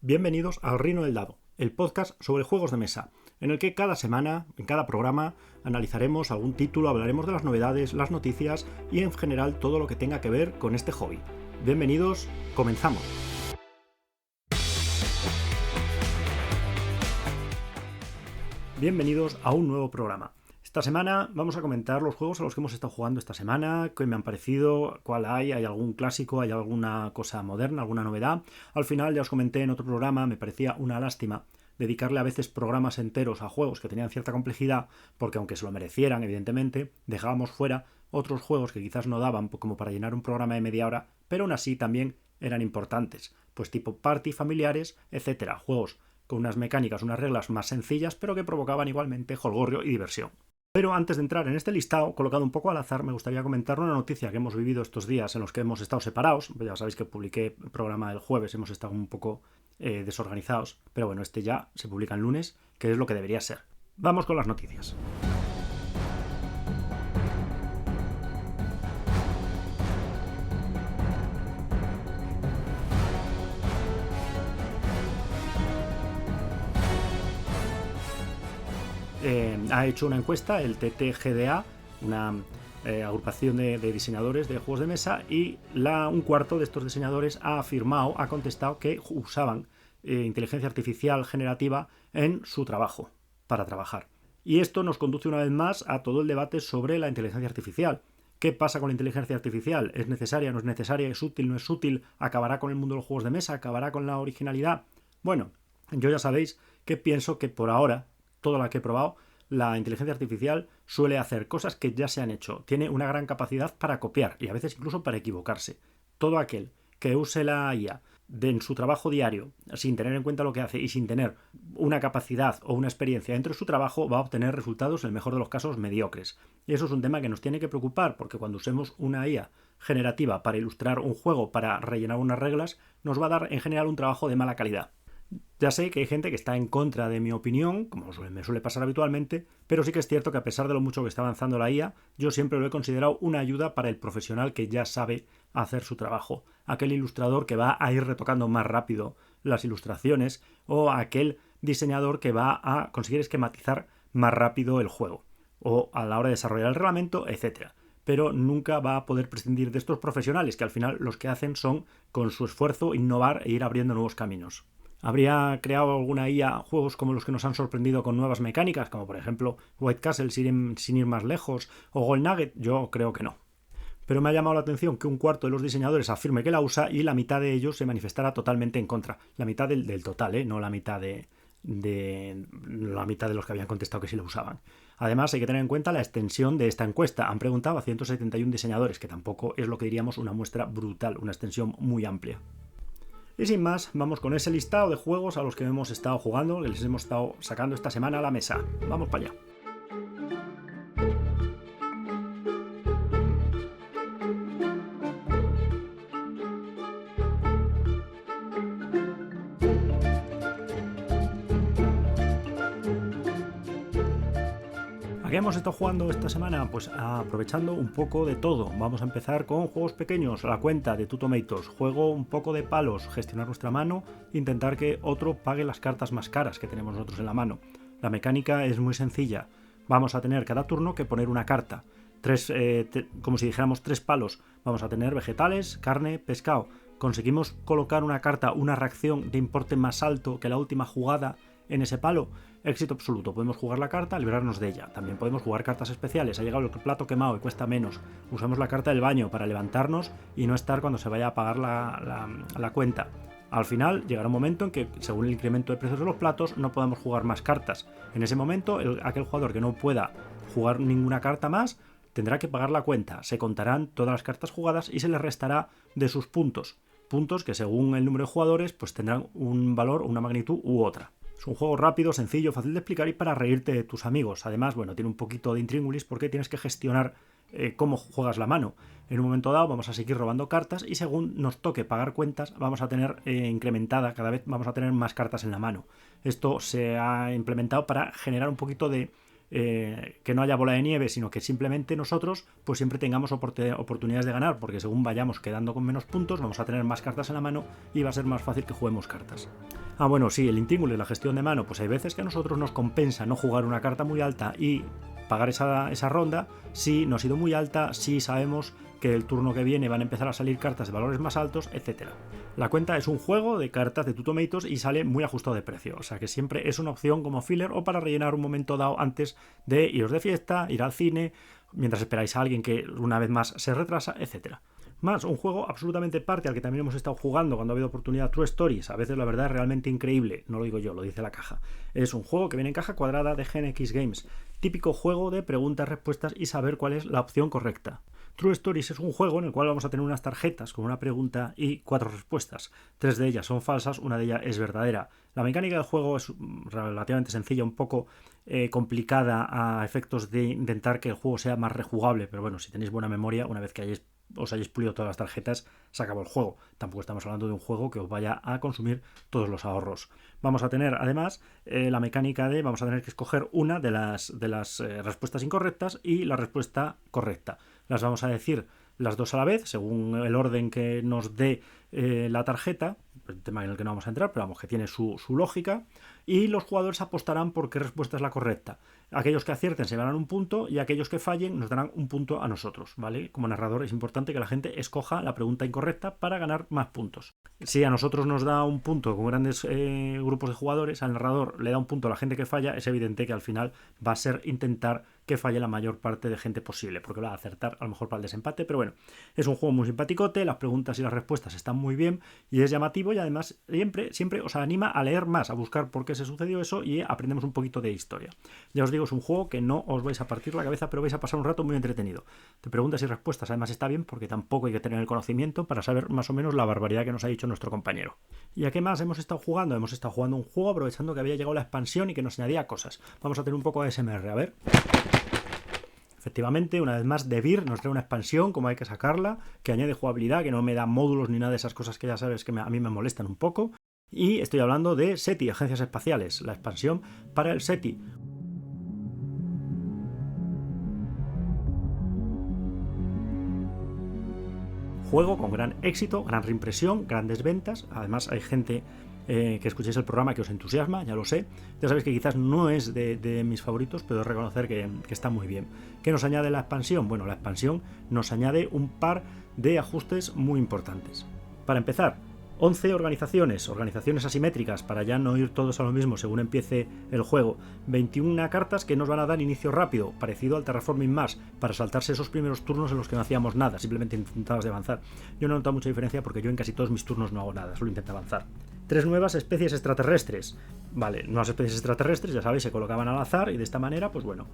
Bienvenidos al Reino del Dado, el podcast sobre juegos de mesa, en el que cada semana, en cada programa, analizaremos algún título, hablaremos de las novedades, las noticias y en general todo lo que tenga que ver con este hobby. Bienvenidos, comenzamos. Bienvenidos a un nuevo programa. Esta semana vamos a comentar los juegos a los que hemos estado jugando esta semana, qué me han parecido, cuál hay algún clásico, hay alguna cosa moderna, alguna novedad. Al final ya os comenté en otro programa, me parecía una lástima dedicarle a veces programas enteros a juegos que tenían cierta complejidad, porque aunque se lo merecieran, evidentemente, dejábamos fuera otros juegos que quizás no daban como para llenar un programa de media hora, pero aún así también eran importantes, pues tipo party, familiares, etcétera, juegos con unas mecánicas, unas reglas más sencillas, pero que provocaban igualmente jolgorio y diversión. Pero antes de entrar en este listado, colocado un poco al azar, me gustaría comentar una noticia que hemos vivido estos días en los que hemos estado separados. Ya sabéis que publiqué el programa el jueves, hemos estado un poco desorganizados, pero bueno, este ya se publica el lunes, que es lo que debería ser. Vamos con las noticias. Ha hecho una encuesta, el TTGDA, una agrupación de diseñadores de juegos de mesa, y un cuarto de estos diseñadores ha contestado que usaban inteligencia artificial generativa en su trabajo, para trabajar. Y esto nos conduce una vez más a todo el debate sobre la inteligencia artificial. ¿Qué pasa con la inteligencia artificial? ¿Es necesaria? ¿No es necesaria? ¿Es útil? ¿No es útil? ¿Acabará con el mundo de los juegos de mesa? ¿Acabará con la originalidad? Bueno, yo ya sabéis que pienso que por ahora, toda la que he probado, la inteligencia artificial suele hacer cosas que ya se han hecho. Tiene una gran capacidad para copiar y a veces incluso para equivocarse. Todo aquel que use la IA en su trabajo diario, sin tener en cuenta lo que hace y sin tener una capacidad o una experiencia dentro de su trabajo, va a obtener resultados, en el mejor de los casos, mediocres. Y eso es un tema que nos tiene que preocupar, porque cuando usemos una IA generativa para ilustrar un juego, para rellenar unas reglas, nos va a dar en general un trabajo de mala calidad. Ya sé que hay gente que está en contra de mi opinión, como me suele pasar habitualmente, pero sí que es cierto que a pesar de lo mucho que está avanzando la IA, yo siempre lo he considerado una ayuda para el profesional que ya sabe hacer su trabajo. Aquel ilustrador que va a ir retocando más rápido las ilustraciones, o aquel diseñador que va a conseguir esquematizar más rápido el juego, o a la hora de desarrollar el reglamento, etc. Pero nunca va a poder prescindir de estos profesionales, que al final los que hacen son, con su esfuerzo, innovar e ir abriendo nuevos caminos. ¿Habría creado alguna IA juegos como los que nos han sorprendido con nuevas mecánicas, como por ejemplo White Castle sin ir más lejos, o Gold Nugget? Yo creo que no. Pero me ha llamado la atención que un cuarto de los diseñadores afirme que la usa y la mitad de ellos se manifestará totalmente en contra. La mitad del total, no la mitad de la mitad de los que habían contestado que sí lo usaban. Además, hay que tener en cuenta la extensión de esta encuesta. Han preguntado a 171 diseñadores, que tampoco es lo que diríamos una muestra brutal, una extensión muy amplia. Y sin más, vamos con ese listado de juegos a los que hemos estado jugando, que les hemos estado sacando esta semana a la mesa. Vamos para allá. ¿A qué hemos estado jugando esta semana? Pues aprovechando un poco de todo. Vamos a empezar con juegos pequeños, la cuenta de Two Tomatoes, juego un poco de palos, gestionar nuestra mano, intentar que otro pague las cartas más caras que tenemos nosotros en la mano. La mecánica es muy sencilla. Vamos a tener cada turno que poner una carta. Como si dijéramos 3 palos. Vamos a tener vegetales, carne, pescado. Conseguimos colocar una carta, una reacción de importe más alto que la última jugada en ese palo, éxito absoluto. Podemos jugar la carta, librarnos de ella. También podemos jugar cartas especiales. Ha llegado el plato quemado y cuesta menos. Usamos la carta del baño para levantarnos y no estar cuando se vaya a pagar la cuenta. Al final llegará un momento en que, según el incremento de precios de los platos, no podamos jugar más cartas. En ese momento, aquel jugador que no pueda jugar ninguna carta más tendrá que pagar la cuenta. Se contarán todas las cartas jugadas y se le restará de sus puntos. Puntos que, según el número de jugadores, pues tendrán un valor, una magnitud u otra. Es un juego rápido, sencillo, fácil de explicar y para reírte de tus amigos. Además, bueno, tiene un poquito de intríngulis porque tienes que gestionar cómo juegas la mano. En un momento dado vamos a seguir robando cartas y según nos toque pagar cuentas vamos a tener incrementada, cada vez vamos a tener más cartas en la mano. Esto se ha implementado para generar un poquito de que no haya bola de nieve, sino que simplemente nosotros pues siempre tengamos oportunidades de ganar, porque según vayamos quedando con menos puntos vamos a tener más cartas en la mano y va a ser más fácil que juguemos cartas. Bueno, sí, el intríngulo y la gestión de mano, pues hay veces que a nosotros nos compensa no jugar una carta muy alta y pagar esa ronda si nos ha ido muy alta, si sabemos que el turno que viene van a empezar a salir cartas de valores más altos, etc. La cuenta es un juego de cartas de Two Tomatoes y sale muy ajustado de precio, o sea que siempre es una opción como filler o para rellenar un momento dado antes de iros de fiesta, ir al cine, mientras esperáis a alguien que una vez más se retrasa, etc. Más un juego absolutamente parte al que también hemos estado jugando cuando ha habido oportunidad, True Stories. A veces la verdad es realmente increíble, no lo digo yo, lo dice la caja. Es un juego que viene en caja cuadrada de GNX Games. Típico juego de preguntas, respuestas y saber cuál es la opción correcta. True Stories es un juego en el cual vamos a tener unas tarjetas con una pregunta y 4 respuestas. 3 de ellas son falsas, una de ellas es verdadera. La mecánica del juego es relativamente sencilla, un poco complicada a efectos de intentar que el juego sea más rejugable, pero bueno, si tenéis buena memoria, una vez que os hayáis pulido todas las tarjetas, se acabó el juego. Tampoco estamos hablando de un juego que os vaya a consumir todos los ahorros. Vamos a tener además la mecánica de vamos a tener que escoger una de las respuestas incorrectas y la respuesta correcta. Las vamos a decir las dos a la vez, según el orden que nos dé la tarjeta, el tema en el que no vamos a entrar, pero vamos, que tiene su lógica, y los jugadores apostarán por qué respuesta es la correcta. Aquellos que acierten se ganarán un punto y aquellos que fallen nos darán un punto a nosotros, ¿vale? Como narrador es importante que la gente escoja la pregunta incorrecta para ganar más puntos. Si a nosotros nos da un punto con grandes grupos de jugadores, al narrador le da un punto a la gente que falla, es evidente que al final va a ser intentar que falle la mayor parte de gente posible, porque va a acertar a lo mejor para el desempate, pero bueno, es un juego muy simpaticote, las preguntas y las respuestas están muy bien y es llamativo y además siempre os anima a leer más, a buscar por qué se sucedió eso y aprendemos un poquito de historia. Ya os digo, es un juego que no os vais a partir la cabeza, pero vais a pasar un rato muy entretenido. De preguntas y respuestas además está bien porque tampoco hay que tener el conocimiento para saber más o menos la barbaridad que nos ha dicho nuestro compañero. ¿Y a qué más hemos estado jugando? Hemos estado jugando un juego aprovechando que había llegado la expansión y que nos añadía cosas. Vamos a tener un poco de ASMR, a ver. Efectivamente, una vez más, Devir nos trae una expansión, como hay que sacarla, que añade jugabilidad, que no me da módulos ni nada de esas cosas que ya sabes que a mí me molestan un poco. Y estoy hablando de SETI, Agencias Espaciales, la expansión para el SETI. Juego con gran éxito, gran reimpresión, grandes ventas. Además hay gente que escuchéis el programa que os entusiasma, ya lo sé. Ya sabéis que quizás no es de mis favoritos, pero reconocer que está muy bien. ¿Qué nos añade la expansión? Bueno, la expansión nos añade un par de ajustes muy importantes. Para empezar, 11 organizaciones asimétricas para ya no ir todos a lo mismo según empiece el juego, 21 cartas que nos van a dar inicio rápido, parecido al Terraforming Mars, para saltarse esos primeros turnos en los que no hacíamos nada, simplemente intentabas de avanzar. Yo no he notado mucha diferencia porque yo en casi todos mis turnos no hago nada, solo intento avanzar. 3 nuevas especies extraterrestres. Vale, nuevas especies extraterrestres, ya sabéis, se colocaban al azar y de esta manera, pues bueno,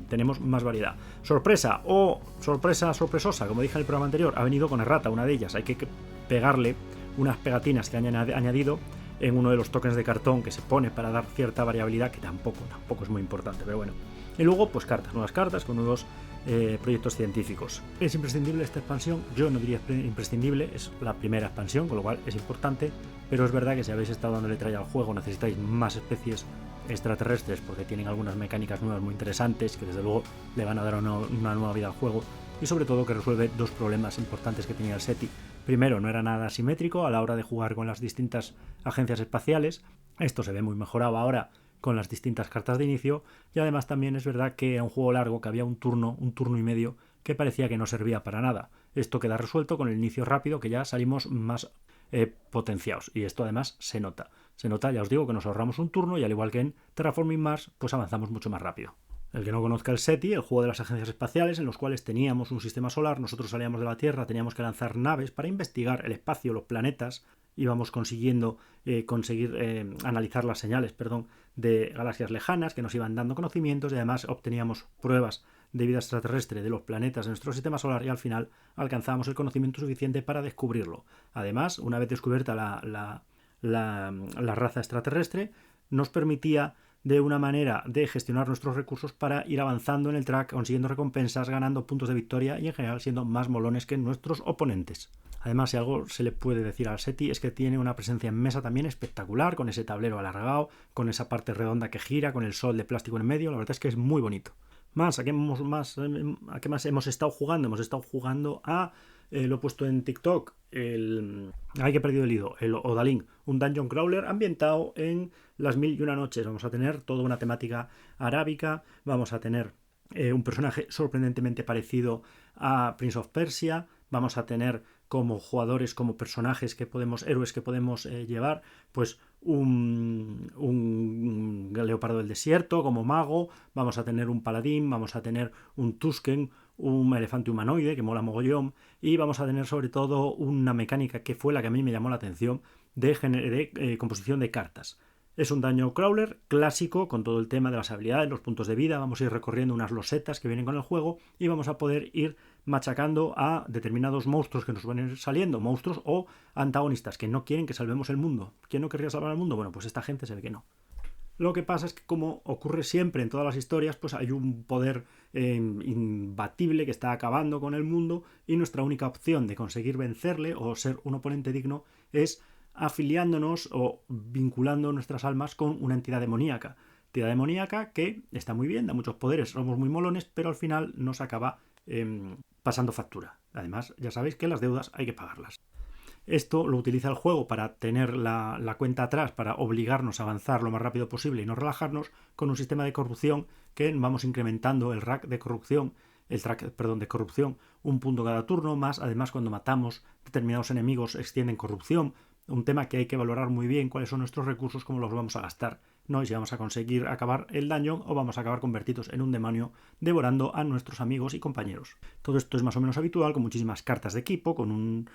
tenemos más variedad. Sorpresa o sorpresa sorpresosa, como dije en el programa anterior, ha venido con errata, una de ellas. Hay que pegarle unas pegatinas que han añadido en uno de los tokens de cartón que se pone para dar cierta variabilidad, que tampoco es muy importante, pero bueno. Y luego, pues nuevas cartas con nuevos proyectos científicos. ¿Es imprescindible esta expansión? Yo no diría imprescindible, es la primera expansión, con lo cual es importante, pero es verdad que si habéis estado dándole tralla al juego necesitáis más especies extraterrestres porque tienen algunas mecánicas nuevas muy interesantes que desde luego le van a dar una nueva vida al juego y sobre todo que resuelve dos problemas importantes que tenía el SETI. Primero, no era nada simétrico a la hora de jugar con las distintas agencias espaciales. Esto se ve muy mejorado ahora con las distintas cartas de inicio y además también es verdad que era un juego largo, que había un turno y medio que parecía que no servía para nada. Esto queda resuelto con el inicio rápido, que ya salimos más potenciados y esto además se nota, ya os digo que nos ahorramos un turno y al igual que en Terraforming Mars pues avanzamos mucho más rápido. El que no conozca el SETI, el juego de las agencias espaciales en los cuales teníamos un sistema solar, nosotros salíamos de la Tierra, teníamos que lanzar naves para investigar el espacio, los planetas, íbamos consiguiendo analizar las señales de galaxias lejanas que nos iban dando conocimientos y además obteníamos pruebas de vida extraterrestre de los planetas de nuestro sistema solar y al final alcanzábamos el conocimiento suficiente para descubrirlo. Además, una vez descubierta la raza extraterrestre, nos permitía de una manera de gestionar nuestros recursos para ir avanzando en el track, consiguiendo recompensas, ganando puntos de victoria y en general siendo más molones que nuestros oponentes. Además, si algo se le puede decir al SETI es que tiene una presencia en mesa también espectacular, con ese tablero alargado, con esa parte redonda que gira, con el sol de plástico en medio, la verdad es que es muy bonito. ¿A qué más hemos estado jugando? Hemos estado jugando a lo he puesto en TikTok, ay, que he perdido el hilo, el Odalín, un dungeon crawler ambientado en las 1001 noches. Vamos a tener toda una temática arábica, vamos a tener un personaje sorprendentemente parecido a Prince of Persia, vamos a tener como jugadores, como personajes que podemos, héroes que podemos llevar, pues un leopardo del desierto como mago, vamos a tener un paladín, vamos a tener un Tusken, un elefante humanoide que mola mogollón, y vamos a tener sobre todo una mecánica que fue la que a mí me llamó la atención de composición de cartas. Es un dungeon crawler clásico con todo el tema de las habilidades, los puntos de vida. Vamos a ir recorriendo unas losetas que vienen con el juego y vamos a poder ir machacando a determinados monstruos que nos van a ir saliendo, monstruos o antagonistas que no quieren que salvemos el mundo. ¿Quién no querría salvar el mundo? Bueno, pues esta gente se ve que no. Lo que pasa es que, como ocurre siempre en todas las historias, pues hay un poder imbatible que está acabando con el mundo y nuestra única opción de conseguir vencerle o ser un oponente digno es afiliándonos o vinculando nuestras almas con una entidad demoníaca. Entidad demoníaca que está muy bien, da muchos poderes, somos muy molones, pero al final nos acaba pasando factura. Además, ya sabéis que las deudas hay que pagarlas. Esto lo utiliza el juego para tener la cuenta atrás, para obligarnos a avanzar lo más rápido posible y no relajarnos, con un sistema de corrupción que vamos incrementando el track de corrupción, un punto cada turno, más además cuando matamos determinados enemigos extienden corrupción. Un tema que hay que valorar muy bien, cuáles son nuestros recursos, cómo los vamos a gastar, no si vamos a conseguir acabar el dungeon o vamos a acabar convertidos en un demonio devorando a nuestros amigos y compañeros. Todo esto es más o menos habitual, con muchísimas cartas de equipo, con un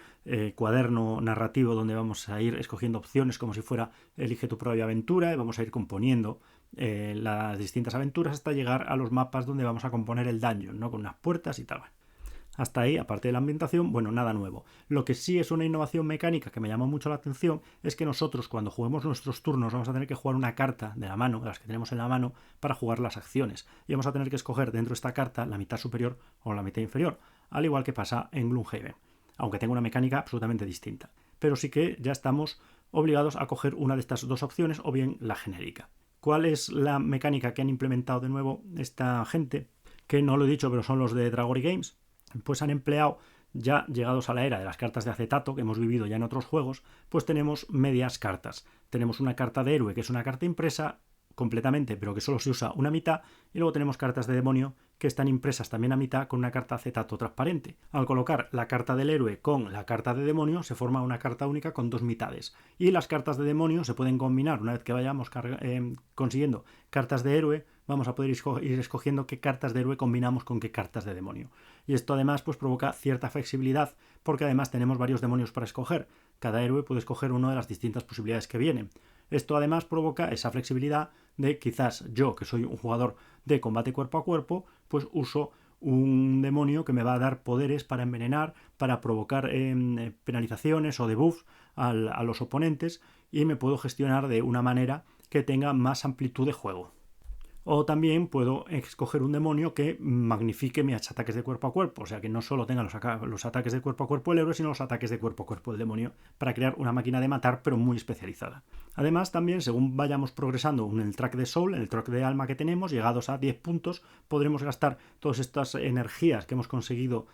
cuaderno narrativo donde vamos a ir escogiendo opciones como si fuera elige tu propia aventura, y vamos a ir componiendo las distintas aventuras hasta llegar a los mapas donde vamos a componer el dungeon, ¿no? Con unas puertas y tal. Hasta ahí, aparte de la ambientación, bueno, nada nuevo. Lo que sí es una innovación mecánica que me llamó mucho la atención es que nosotros, cuando juguemos nuestros turnos, vamos a tener que jugar una carta de la mano, de las que tenemos en la mano, para jugar las acciones. Y vamos a tener que escoger dentro de esta carta la mitad superior o la mitad inferior, al igual que pasa en Gloomhaven, aunque tenga una mecánica absolutamente distinta. Pero sí que ya estamos obligados a coger una de estas dos opciones o bien la genérica. ¿Cuál es la mecánica que han implementado de nuevo esta gente? Que no lo he dicho, pero son los de Dragori Games. Pues han empleado, ya llegados a la era de las cartas de acetato que hemos vivido ya en otros juegos, pues tenemos medias cartas. Tenemos una carta de héroe, que es una carta impresa completamente, pero que solo se usa una mitad, y luego tenemos cartas de demonio que están impresas también a mitad con una carta acetato transparente. Al colocar la carta del héroe con la carta de demonio se forma una carta única con dos mitades, y las cartas de demonio se pueden combinar. Una vez que vayamos consiguiendo cartas de héroe, vamos a poder ir escogiendo qué cartas de héroe combinamos con qué cartas de demonio. Y esto además pues provoca cierta flexibilidad, porque además tenemos varios demonios para escoger. Cada héroe puede escoger una de las distintas posibilidades que vienen. Esto además provoca esa flexibilidad de quizás yo, que soy un jugador de combate cuerpo a cuerpo, pues uso un demonio que me va a dar poderes para envenenar, para provocar penalizaciones o debuffs a los oponentes, y me puedo gestionar de una manera que tenga más amplitud de juego. O también puedo escoger un demonio que magnifique mis ataques de cuerpo a cuerpo, o sea que no solo tenga los ataques de cuerpo a cuerpo el héroe, sino los ataques de cuerpo a cuerpo del demonio, para crear una máquina de matar pero muy especializada. Además también, según vayamos progresando en el track de soul, en el track de alma que tenemos, llegados a 10 puntos, podremos gastar todas estas energías que hemos conseguido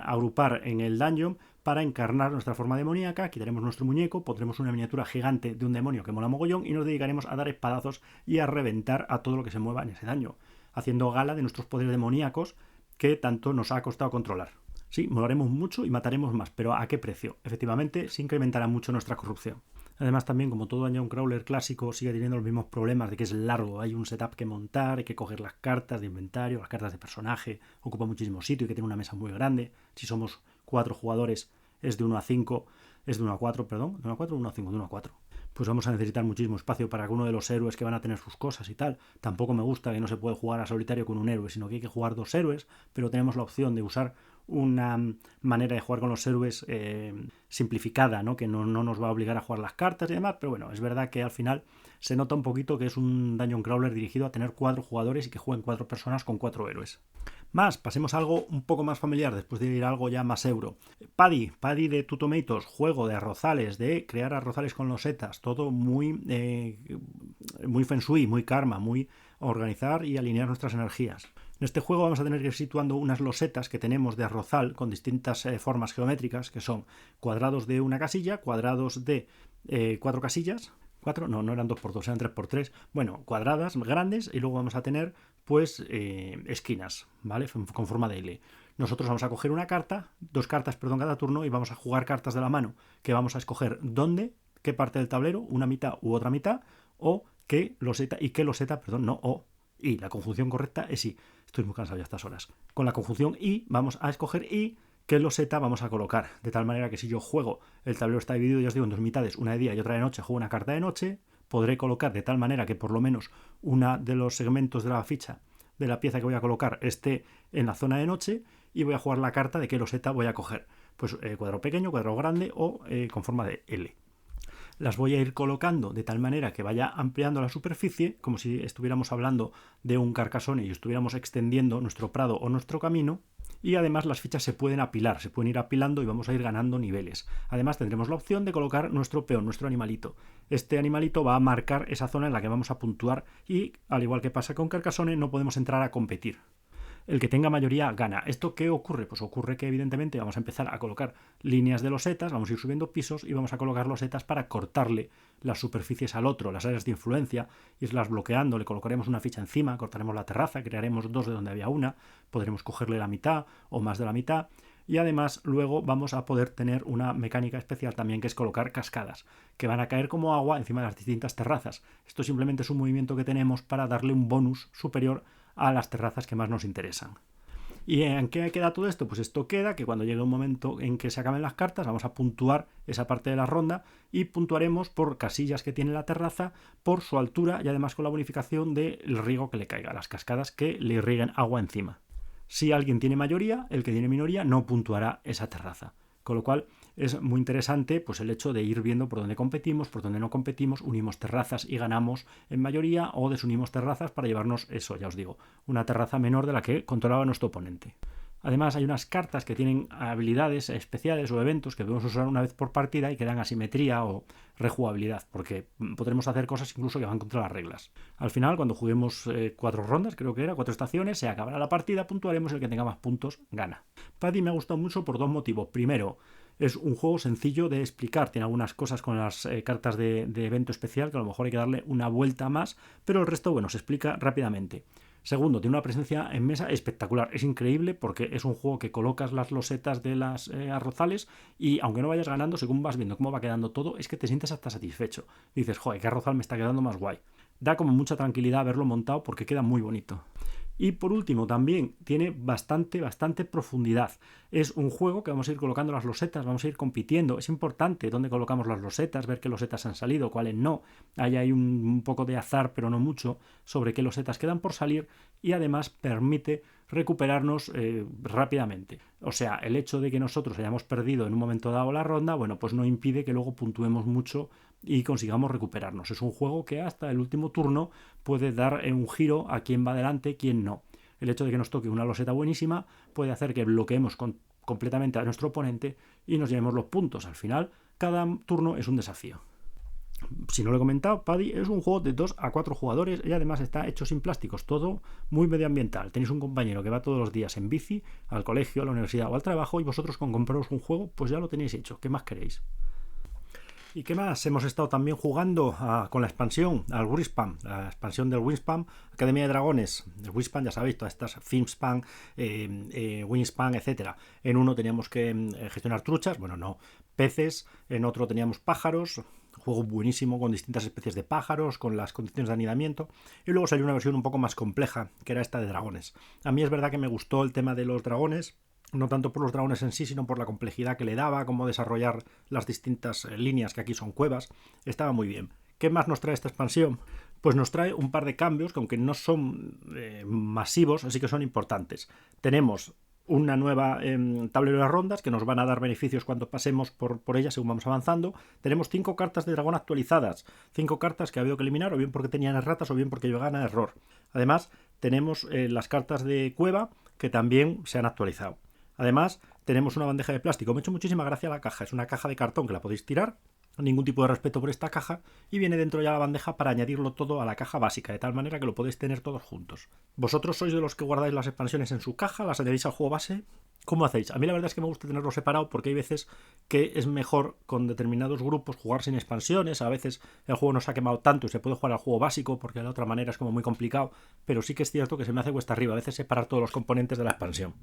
agrupar en el dungeon para encarnar nuestra forma demoníaca. Quitaremos nuestro muñeco, pondremos una miniatura gigante de un demonio que mola mogollón y nos dedicaremos a dar espadazos y a reventar a todo lo que se mueva en ese daño, haciendo gala de nuestros poderes demoníacos que tanto nos ha costado controlar. Sí, molaremos mucho y mataremos más, pero ¿a qué precio? Efectivamente, se incrementará mucho nuestra corrupción. Además también, como todo dungeon crawler clásico, sigue teniendo los mismos problemas de que es largo, hay un setup que montar, hay que coger las cartas de inventario, las cartas de personaje, ocupa muchísimo sitio y que tiene una mesa muy grande. Si somos 4 jugadores es de 1 a 5, es de 1 a 4, perdón, de 1 a 4 o 1 a 5, de 1 a 4. Pues vamos a necesitar muchísimo espacio para alguno de los héroes que van a tener sus cosas y tal. Tampoco me gusta que no se puede jugar a solitario con un héroe, sino que hay que jugar 2 héroes, pero tenemos la opción de usar una manera de jugar con los héroes simplificada, ¿no? Que no nos va a obligar a jugar las cartas y demás, pero bueno, es verdad que al final se nota un poquito que es un dungeon crawler dirigido a tener 4 jugadores y que jueguen 4 personas con 4 héroes. Pasemos a algo un poco más familiar, después de ir a algo ya más euro. Paddy de Two Tomatoes, juego de arrozales, de crear arrozales con losetas, todo muy feng shui, muy karma, muy organizar y alinear nuestras energías. En este juego vamos a tener que ir situando unas losetas que tenemos de arrozal con distintas formas geométricas, que son cuadrados de una casilla, cuadrados de 4 casillas, 4, no eran 2x2, eran 3x3, bueno, cuadradas grandes, y luego vamos a tener pues esquinas, ¿vale? Con forma de L. Nosotros vamos a coger una carta, 2 cartas, perdón, cada turno, y vamos a jugar cartas de la mano, que vamos a escoger dónde, qué parte del tablero, una mitad u otra mitad, o qué loseta, y la conjunción correcta es y. Estoy muy cansado ya a estas horas. Con la conjunción y vamos a escoger y qué loseta vamos a colocar. De tal manera que si yo juego, el tablero está dividido, ya os digo, en 2 mitades, una de día y otra de noche, juego una carta de noche, podré colocar de tal manera que por lo menos una de los segmentos de la ficha, de la pieza que voy a colocar, esté en la zona de noche, y voy a jugar la carta de qué loseta voy a coger. Pues cuadrado pequeño, cuadrado grande o con forma de L. Las voy a ir colocando de tal manera que vaya ampliando la superficie, como si estuviéramos hablando de un Carcassonne y estuviéramos extendiendo nuestro prado o nuestro camino. Y además las fichas se pueden apilar, se pueden ir apilando y vamos a ir ganando niveles. Además tendremos la opción de colocar nuestro peón, nuestro animalito. Este animalito va a marcar esa zona en la que vamos a puntuar y, al igual que pasa con Carcassonne, no podemos entrar a competir. El que tenga mayoría gana. ¿Esto qué ocurre? Pues ocurre que evidentemente vamos a empezar a colocar líneas de losetas, vamos a ir subiendo pisos y vamos a colocar losetas para cortarle las superficies al otro, las áreas de influencia, irlas bloqueando, le colocaremos una ficha encima, cortaremos la terraza, crearemos 2 de donde había una, podremos cogerle la mitad o más de la mitad, y además luego vamos a poder tener una mecánica especial también, que es colocar cascadas, que van a caer como agua encima de las distintas terrazas. Esto simplemente es un movimiento que tenemos para darle un bonus superior a las terrazas que más nos interesan. ¿Y en qué queda todo esto? Pues esto queda que cuando llegue un momento en que se acaben las cartas, vamos a puntuar esa parte de la ronda y puntuaremos por casillas que tiene la terraza, por su altura y además con la bonificación del riego que le caiga, las cascadas que le irriguen agua encima. Si alguien tiene mayoría, el que tiene minoría no puntuará esa terraza. Con lo cual es muy interesante pues el hecho de ir viendo por dónde competimos, por dónde no competimos, unimos terrazas y ganamos en mayoría, o desunimos terrazas para llevarnos eso, ya os digo, una terraza menor de la que controlaba nuestro oponente. Además hay unas cartas que tienen habilidades especiales o eventos que podemos usar una vez por partida y que dan asimetría o rejugabilidad, porque podremos hacer cosas incluso que van contra las reglas. Al final, cuando juguemos 4 rondas, creo que era 4 estaciones, se acabará la partida, puntuaremos, el que tenga más puntos gana. Paddy me ha gustado mucho por 2 motivos. Primero, es un juego sencillo de explicar, tiene algunas cosas con las cartas de evento especial que a lo mejor hay que darle una vuelta más, pero el resto, bueno, se explica rápidamente. Segundo, tiene una presencia en mesa espectacular. Es increíble porque es un juego que colocas las losetas de las arrozales y aunque no vayas ganando, según vas viendo cómo va quedando todo, es que te sientes hasta satisfecho. Dices, joder, qué arrozal me está quedando más guay. Da como mucha tranquilidad haberlo montado porque queda muy bonito. Y por último, también tiene bastante profundidad. Es un juego que vamos a ir colocando las losetas, vamos a ir compitiendo. Es importante dónde colocamos las losetas, ver qué losetas han salido, cuáles no. Ahí hay un poco de azar, pero no mucho, sobre qué losetas quedan por salir, y además permite recuperarnos rápidamente. O sea, el hecho de que nosotros hayamos perdido en un momento dado la ronda, bueno, pues no impide que luego puntuemos mucho y consigamos recuperarnos. Es un juego que hasta el último turno puede dar un giro a quién va adelante, quién no. El hecho de que nos toque una loseta buenísima puede hacer que bloqueemos completamente a nuestro oponente y nos llevemos los puntos. Al final, cada turno es un desafío. Si no lo he comentado, Paddy es un juego de 2 a 4 jugadores y además está hecho sin plásticos, todo muy medioambiental. Tenéis un compañero que va todos los días en bici al colegio, a la universidad o al trabajo, y vosotros con compraros un juego pues ya lo tenéis hecho. ¿Qué más queréis? ¿Y qué más? Hemos estado también jugando con la expansión, al Wingspan, la expansión del Wingspan, Academia de Dragones. El Wingspan, ya sabéis, todas estas Filmspan, Wingspan, etcétera. En uno teníamos que gestionar truchas, bueno, no, peces. En otro teníamos pájaros. Juego buenísimo con distintas especies de pájaros, con las condiciones de anidamiento. Y luego salió una versión un poco más compleja, que era esta de dragones. A mí es verdad que me gustó el tema de los dragones, no tanto por los dragones en sí, sino por la complejidad que le daba, cómo desarrollar las distintas líneas, que aquí son cuevas. Estaba muy bien. ¿Qué más nos trae esta expansión? Pues nos trae un par de cambios que, aunque no son masivos, así que son importantes. Tenemos una nueva tablero de rondas que nos van a dar beneficios cuando pasemos por ella según vamos avanzando. Tenemos 5 cartas de dragón actualizadas, 5 cartas que ha habido que eliminar, o bien porque tenían erratas o bien porque llegaban a error. Además, tenemos las cartas de cueva que también se han actualizado. Además, tenemos una bandeja de plástico. Me ha hecho muchísima gracia la caja. Es una caja de cartón que la podéis tirar ningún tipo de respeto por esta caja y viene dentro ya la bandeja para añadirlo todo a la caja básica, de tal manera que lo podéis tener todos juntos. ¿Vosotros sois de los que guardáis las expansiones en su caja, las añadís al juego base? ¿Cómo hacéis? A mí la verdad es que me gusta tenerlo separado porque hay veces que es mejor con determinados grupos jugar sin expansiones. A veces el juego no se ha quemado tanto y se puede jugar al juego básico porque de la otra manera es como muy complicado. Pero sí que es cierto que se me hace cuesta arriba a veces separar todos los componentes de la expansión.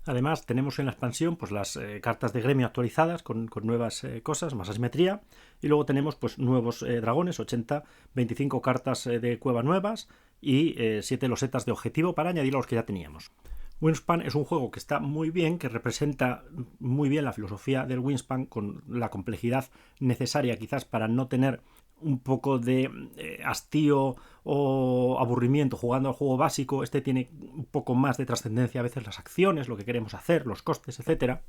Además tenemos en la expansión pues las cartas de gremio actualizadas con nuevas cosas, más asimetría. Y luego tenemos pues nuevos dragones, 80, 25 cartas de cueva nuevas y 7 losetas de objetivo para añadir a los que ya teníamos. Wingspan es un juego que está muy bien, que representa muy bien la filosofía del Wingspan con la complejidad necesaria quizás para no tener un poco de hastío o aburrimiento jugando al juego básico. Este tiene un poco más de trascendencia a veces las acciones, lo que queremos hacer, los costes, etcétera.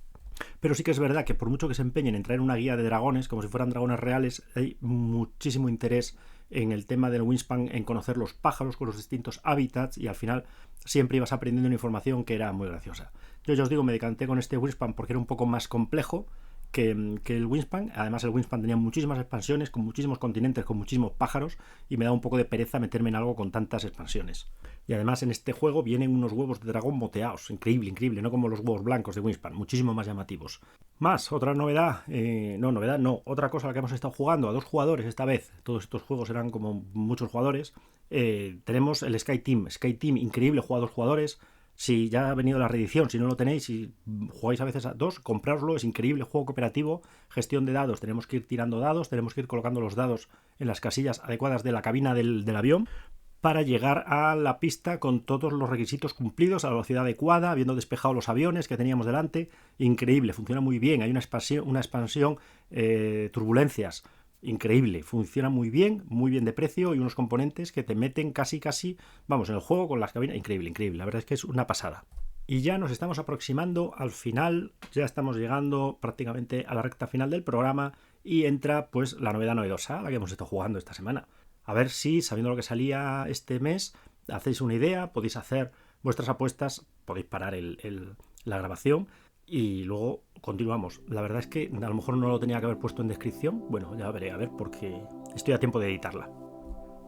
Pero sí que es verdad que por mucho que se empeñen en traer una guía de dragones como si fueran dragones reales, hay muchísimo interés en el tema del Wingspan, en conocer los pájaros con los distintos hábitats y al final siempre ibas aprendiendo una información que era muy graciosa. Yo ya os digo, me decanté con este Wingspan porque era un poco más complejo que el Wingspan. Además el Wingspan tenía muchísimas expansiones, con muchísimos continentes, con muchísimos pájaros y me da un poco de pereza meterme en algo con tantas expansiones. Y además en este juego vienen unos huevos de dragón moteados, increíble, increíble, no como los huevos blancos de Wingspan, muchísimo más llamativos. Más, otra novedad, otra cosa a la que hemos estado jugando a 2 jugadores esta vez, todos estos juegos eran como muchos jugadores, tenemos el Sky Team, increíble, juega a 2 jugadores. Si ya ha venido la reedición, si no lo tenéis, si jugáis a veces a 2, comprároslo, es increíble, juego cooperativo, gestión de dados, tenemos que ir tirando dados, tenemos que ir colocando los dados en las casillas adecuadas de la cabina del avión para llegar a la pista con todos los requisitos cumplidos, a la velocidad adecuada, habiendo despejado los aviones que teníamos delante. Increíble, funciona muy bien, hay una expansión turbulencias. Increíble, funciona muy bien de precio y unos componentes que te meten casi, vamos, en el juego con las cabinas, increíble, la verdad es que es una pasada. Y ya nos estamos aproximando al final, ya estamos llegando prácticamente a la recta final del programa y entra pues la novedad novedosa, la que hemos estado jugando esta semana. A ver si, sabiendo lo que salía este mes, hacéis una idea, podéis hacer vuestras apuestas, podéis parar la grabación y luego continuamos. La verdad es que a lo mejor no lo tenía que haber puesto en descripción. Bueno, ya veré, a ver, porque estoy a tiempo de editarla.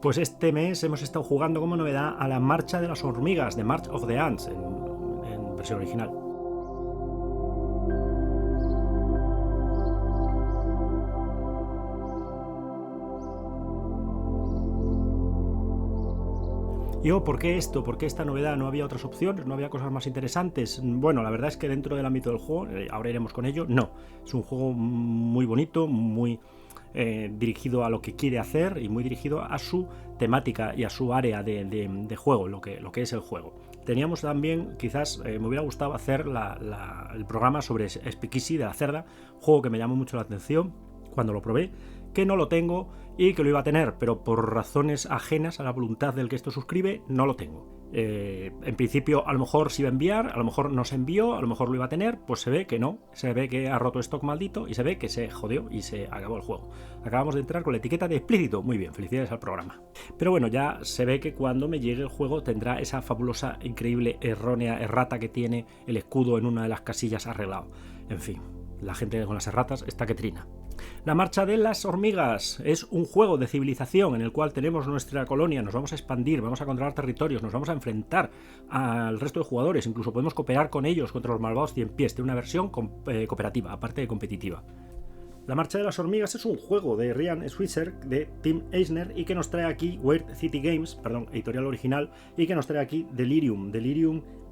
Pues este mes hemos estado jugando como novedad a la Marcha de las Hormigas, de March of the Ants, en versión original. ¿Por qué esto? ¿Por qué esta novedad? ¿No había otras opciones? ¿No había cosas más interesantes? Bueno, la verdad es que dentro del ámbito del juego, ahora iremos con ello, no. Es un juego muy bonito, muy dirigido a lo que quiere hacer y muy dirigido a su temática y a su área de juego, lo que es el juego. Teníamos también, quizás me hubiera gustado hacer el programa sobre Speakeasy de la Cerda, juego que me llamó mucho la atención cuando lo probé, que no lo tengo y que lo iba a tener, pero por razones ajenas a la voluntad del que esto suscribe, no lo tengo. En principio, a lo mejor se iba a enviar, a lo mejor no se envió, a lo mejor lo iba a tener, pues se ve que no, se ve que ha roto stock maldito y se ve que se jodió y se acabó el juego. Acabamos de entrar con la etiqueta de explícito, muy bien, felicidades al programa. Pero bueno, ya se ve que cuando me llegue el juego tendrá esa fabulosa, increíble, errata que tiene el escudo en una de las casillas arreglado. En fin, la gente con las erratas está que trina. La Marcha de las Hormigas es un juego de civilización en el cual tenemos nuestra colonia, nos vamos a expandir, vamos a controlar territorios, nos vamos a enfrentar al resto de jugadores, incluso podemos cooperar con ellos contra los malvados 100 pies, de una versión cooperativa, aparte de competitiva. La Marcha de las Hormigas es un juego de Ryan Switzer, de Tim Eisner, y que nos trae aquí Weird City Games, editorial original, y que nos trae aquí Delirium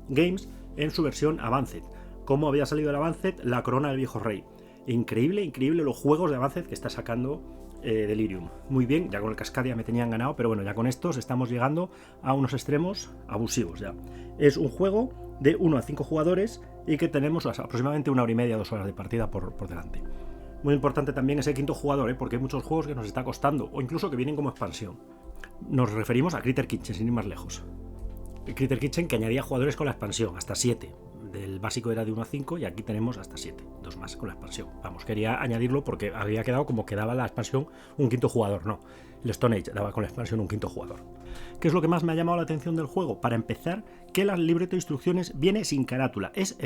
Games en su versión Avanced. ¿Cómo había salido el Avanced? La corona del viejo rey. Increíble los juegos de Avanced que está sacando Delirium. Muy bien, ya con el Cascadia me tenían ganado, pero bueno, ya con estos estamos llegando a unos extremos abusivos ya. Es un juego de 1 a 5 jugadores y que tenemos aproximadamente 1 hora y media, 2 horas de partida por delante. Muy importante también ese quinto jugador, porque hay muchos juegos que nos está costando, o incluso que vienen como expansión. Nos referimos a Critter Kitchen, sin ir más lejos. El Critter Kitchen que añadía jugadores con la expansión, hasta 7. Del básico era de 1 a 5 y aquí tenemos hasta 7, 2 más con la expansión. Vamos, quería añadirlo porque había quedado como que daba la expansión un quinto jugador, no. El Stone Age daba con la expansión un quinto jugador. ¿Qué es lo que más me ha llamado la atención del juego? Para empezar, que la libreta de instrucciones viene sin carátula. Es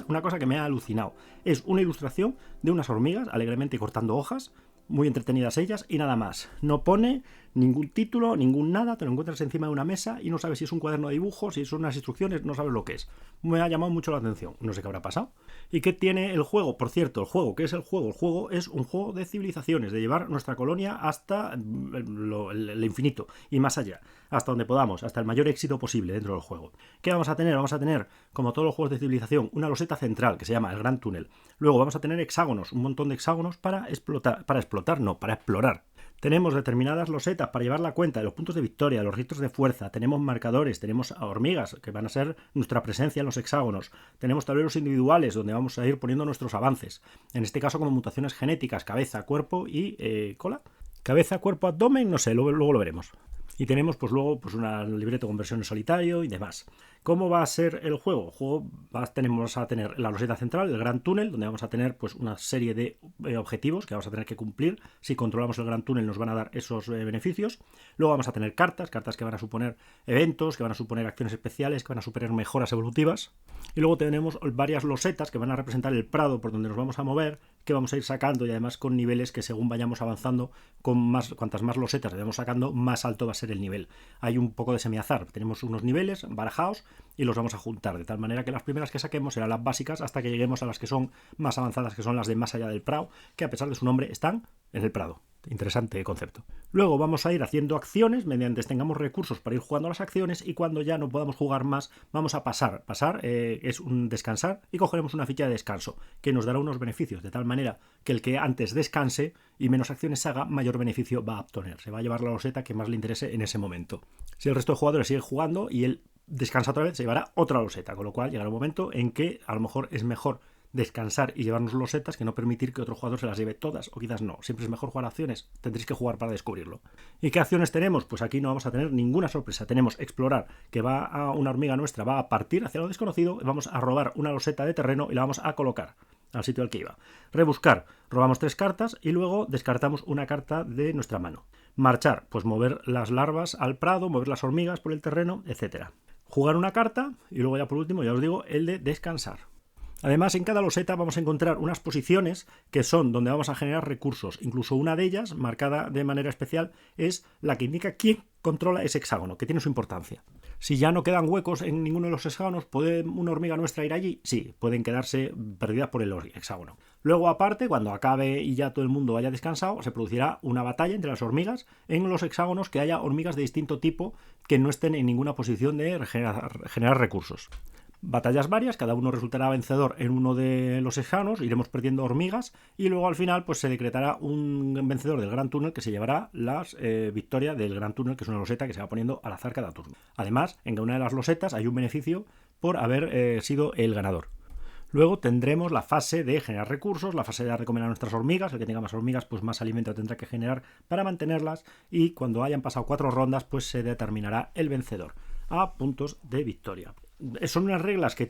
una cosa que me ha alucinado. Es una ilustración de unas hormigas alegremente cortando hojas muy entretenidas ellas y nada más. No pone ningún título, ningún nada, te lo encuentras encima de una mesa y no sabes si es un cuaderno de dibujos, si son unas instrucciones, no sabes lo que es. Me ha llamado mucho la atención, no sé qué habrá pasado. ¿Y qué tiene el juego? Por cierto, el juego, ¿qué es el juego? El juego es un juego de civilizaciones, de llevar nuestra colonia hasta el infinito y más allá, hasta donde podamos, hasta el mayor éxito posible dentro del juego. ¿Qué vamos a tener? Vamos a tener, como todos los juegos de civilización, una loseta central que se llama el Gran Túnel. Luego vamos a tener hexágonos, un montón de hexágonos para explorar. Tenemos determinadas losetas para llevar la cuenta de los puntos de victoria, de los registros de fuerza, tenemos marcadores, tenemos hormigas que van a ser nuestra presencia en los hexágonos, tenemos tableros individuales donde vamos a ir poniendo nuestros avances, en este caso como mutaciones genéticas, cabeza, cuerpo y cola. Cabeza, cuerpo, abdomen, no sé, luego lo veremos. Y tenemos pues luego pues una libreta con versión en solitario y demás. ¿Cómo va a ser el juego? El juego vamos a tener la loseta central, el gran túnel, donde vamos a tener pues una serie de objetivos que vamos a tener que cumplir. Si controlamos el gran túnel nos van a dar esos beneficios. Luego vamos a tener cartas que van a suponer eventos, que van a suponer acciones especiales, que van a suponer mejoras evolutivas. Y luego tenemos varias losetas que van a representar el prado por donde nos vamos a mover, que vamos a ir sacando y además con niveles que según vayamos avanzando, cuantas más losetas vayamos sacando, más alto va a ser el nivel. Hay un poco de semiazar, tenemos unos niveles barajados y los vamos a juntar, de tal manera que las primeras que saquemos serán las básicas hasta que lleguemos a las que son más avanzadas, que son las de más allá del prado, que a pesar de su nombre están en el prado. Interesante concepto. Luego vamos a ir haciendo acciones mediante tengamos recursos para ir jugando las acciones y cuando ya no podamos jugar más vamos a pasar. Pasar es un descansar y cogeremos una ficha de descanso que nos dará unos beneficios de tal manera que el que antes descanse y menos acciones haga, mayor beneficio va a obtener. Se va a llevar la loseta que más le interese en ese momento. Si el resto de jugadores sigue jugando y él descansa otra vez, se llevará otra loseta, con lo cual llegará un momento en que a lo mejor es mejor descansar y llevarnos losetas que no permitir que otro jugador se las lleve todas, o quizás no. Siempre es mejor jugar acciones, tendréis que jugar para descubrirlo. ¿Y qué acciones tenemos? Pues aquí no vamos a tener ninguna sorpresa. Tenemos explorar, que va a una hormiga nuestra, va a partir hacia lo desconocido, vamos a robar una loseta de terreno y la vamos a colocar al sitio al que iba. Rebuscar, robamos 3 cartas y luego descartamos una carta de nuestra mano. Marchar, pues mover las larvas al prado, mover las hormigas por el terreno, etc. Jugar una carta y luego ya por último, ya os digo, el de descansar. Además, en cada loseta vamos a encontrar unas posiciones que son donde vamos a generar recursos. Incluso una de ellas, marcada de manera especial, es la que indica quién controla ese hexágono, que tiene su importancia. Si ya no quedan huecos en ninguno de los hexágonos, ¿puede una hormiga nuestra ir allí? Sí, pueden quedarse perdidas por el hexágono. Luego, aparte, cuando acabe y ya todo el mundo haya descansado, se producirá una batalla entre las hormigas en los hexágonos que haya hormigas de distinto tipo que no estén en ninguna posición de generar recursos. Batallas varias, cada uno resultará vencedor en uno de los hexágonos, iremos perdiendo hormigas y luego al final pues se decretará un vencedor del gran túnel que se llevará las victoria del gran túnel, que es una loseta que se va poniendo al azar cada turno. Además, en cada una de las losetas hay un beneficio por haber sido el ganador. Luego tendremos la fase de generar recursos, la fase de dar de comer a nuestras hormigas. El que tenga más hormigas, pues más alimento tendrá que generar para mantenerlas. Y cuando hayan pasado 4 rondas, pues se determinará el vencedor a puntos de victoria. Son unas reglas que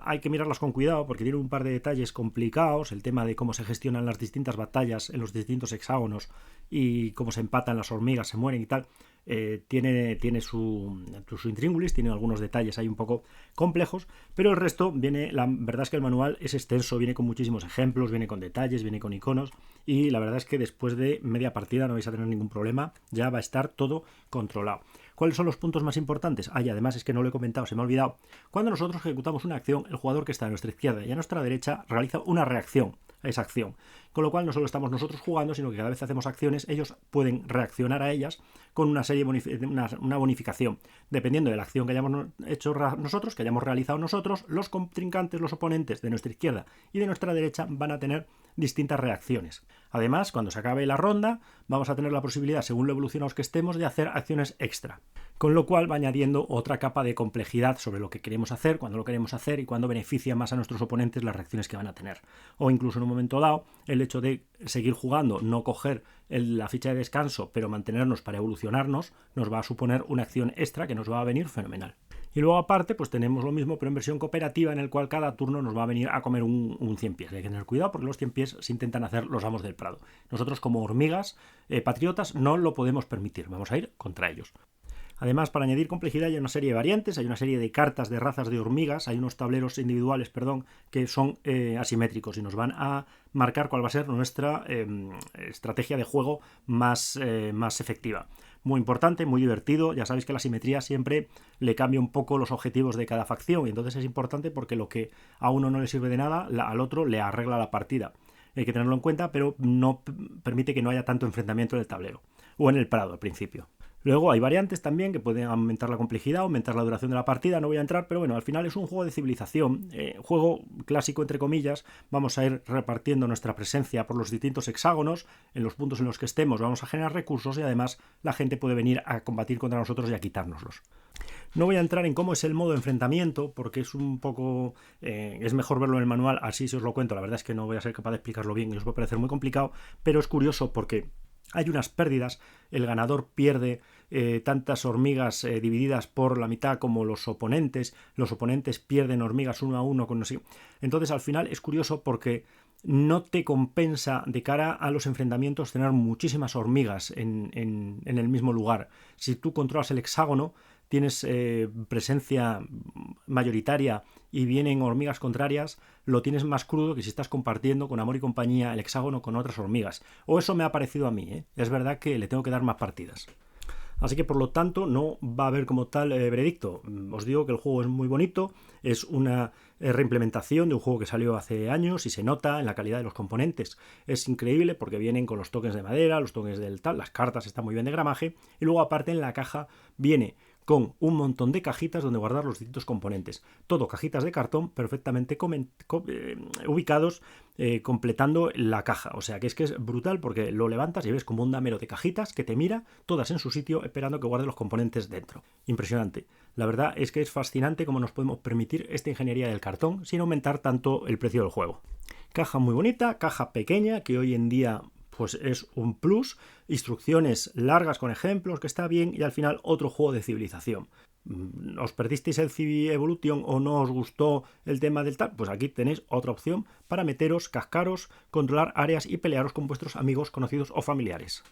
hay que mirarlas con cuidado porque tienen un par de detalles complicados, el tema de cómo se gestionan las distintas batallas en los distintos hexágonos y cómo se empatan las hormigas, se mueren y tal. Tiene su intríngulis, tiene algunos detalles ahí un poco complejos, pero el resto la verdad es que el manual es extenso, viene con muchísimos ejemplos, viene con detalles, viene con iconos y la verdad es que después de media partida no vais a tener ningún problema, ya va a estar todo controlado. ¿Cuáles son los puntos más importantes? Y además es que no lo he comentado, se me ha olvidado. Cuando nosotros ejecutamos una acción, el jugador que está a nuestra izquierda y a nuestra derecha realiza una reacción a esa acción. Con lo cual no solo estamos nosotros jugando, sino que cada vez que hacemos acciones, ellos pueden reaccionar a ellas con una serie una bonificación. Dependiendo de la acción que hayamos hecho nosotros, que hayamos realizado nosotros, los contrincantes, los oponentes de nuestra izquierda y de nuestra derecha van a tener distintas reacciones. Además, cuando se acabe la ronda, vamos a tener la posibilidad, según lo evolucionados que estemos, de hacer acciones extra. Con lo cual va añadiendo otra capa de complejidad sobre lo que queremos hacer, cuándo lo queremos hacer y cuándo beneficia más a nuestros oponentes las reacciones que van a tener. O incluso en un momento dado, el hecho de seguir jugando, no coger la ficha de descanso, pero mantenernos para evolucionarnos, nos va a suponer una acción extra que nos va a venir fenomenal. Y luego aparte, pues tenemos lo mismo, pero en versión cooperativa, en el cual cada turno nos va a venir a comer un 100 pies. Hay que tener cuidado porque los 100 pies se intentan hacer los amos del prado. Nosotros como hormigas patriotas no lo podemos permitir, vamos a ir contra ellos. Además, para añadir complejidad hay una serie de variantes, hay una serie de cartas de razas de hormigas, hay unos tableros individuales, que son asimétricos y nos van a marcar cuál va a ser nuestra estrategia de juego más efectiva. Muy importante, muy divertido. Ya sabéis que la simetría siempre le cambia un poco los objetivos de cada facción y entonces es importante porque lo que a uno no le sirve de nada, al otro le arregla la partida. Hay que tenerlo en cuenta, pero no permite que no haya tanto enfrentamiento en el tablero o en el prado al principio. Luego hay variantes también que pueden aumentar la complejidad, aumentar la duración de la partida, no voy a entrar, pero bueno, al final es un juego de civilización, juego clásico entre comillas, vamos a ir repartiendo nuestra presencia por los distintos hexágonos, en los puntos en los que estemos vamos a generar recursos y además la gente puede venir a combatir contra nosotros y a quitárnoslos. No voy a entrar en cómo es el modo de enfrentamiento, porque es un poco... es mejor verlo en el manual, así si os lo cuento, la verdad es que no voy a ser capaz de explicarlo bien y os va a parecer muy complicado, pero es curioso porque hay unas pérdidas, el ganador pierde tantas hormigas divididas por la mitad como los oponentes pierden hormigas 1 a 1 con no sé. Entonces al final es curioso porque no te compensa de cara a los enfrentamientos tener muchísimas hormigas en el mismo lugar. Si tú controlas el hexágono, tienes presencia mayoritaria y vienen hormigas contrarias, lo tienes más crudo que si estás compartiendo con amor y compañía el hexágono con otras hormigas. O eso me ha parecido a mí, ¿eh? Es verdad que le tengo que dar más partidas. Así que por lo tanto no va a haber como tal veredicto. Os digo que el juego es muy bonito, es una reimplementación de un juego que salió hace años y se nota en la calidad de los componentes. Es increíble porque vienen con los tokens de madera, los tokens del tal, las cartas están muy bien de gramaje y luego aparte en la caja viene con un montón de cajitas donde guardar los distintos componentes. Todo cajitas de cartón perfectamente ubicados, completando la caja. O sea que es brutal porque lo levantas y ves como un damero de cajitas que te mira, todas en su sitio, esperando que guarde los componentes dentro. Impresionante. La verdad es que es fascinante cómo nos podemos permitir esta ingeniería del cartón sin aumentar tanto el precio del juego. Caja muy bonita, caja pequeña, que hoy en día pues es un plus, instrucciones largas con ejemplos, que está bien, y al final otro juego de civilización. ¿Os perdisteis el Civi Evolution o no os gustó el tema del tal? Pues aquí tenéis otra opción para meteros, cascaros, controlar áreas y pelearos con vuestros amigos, conocidos o familiares.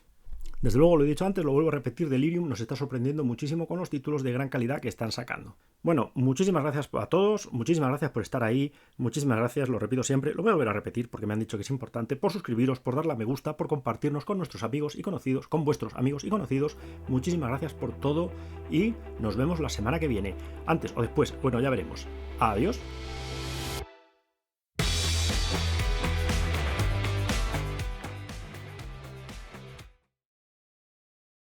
Desde luego, lo he dicho antes, lo vuelvo a repetir, Delirium nos está sorprendiendo muchísimo con los títulos de gran calidad que están sacando. Bueno, muchísimas gracias a todos, muchísimas gracias por estar ahí, muchísimas gracias, lo repito siempre, lo voy a volver a repetir porque me han dicho que es importante, por suscribiros, por darle a me gusta, por compartirnos con nuestros amigos y conocidos, con vuestros amigos y conocidos. Muchísimas gracias por todo y nos vemos la semana que viene. Antes o después, bueno, ya veremos. Adiós.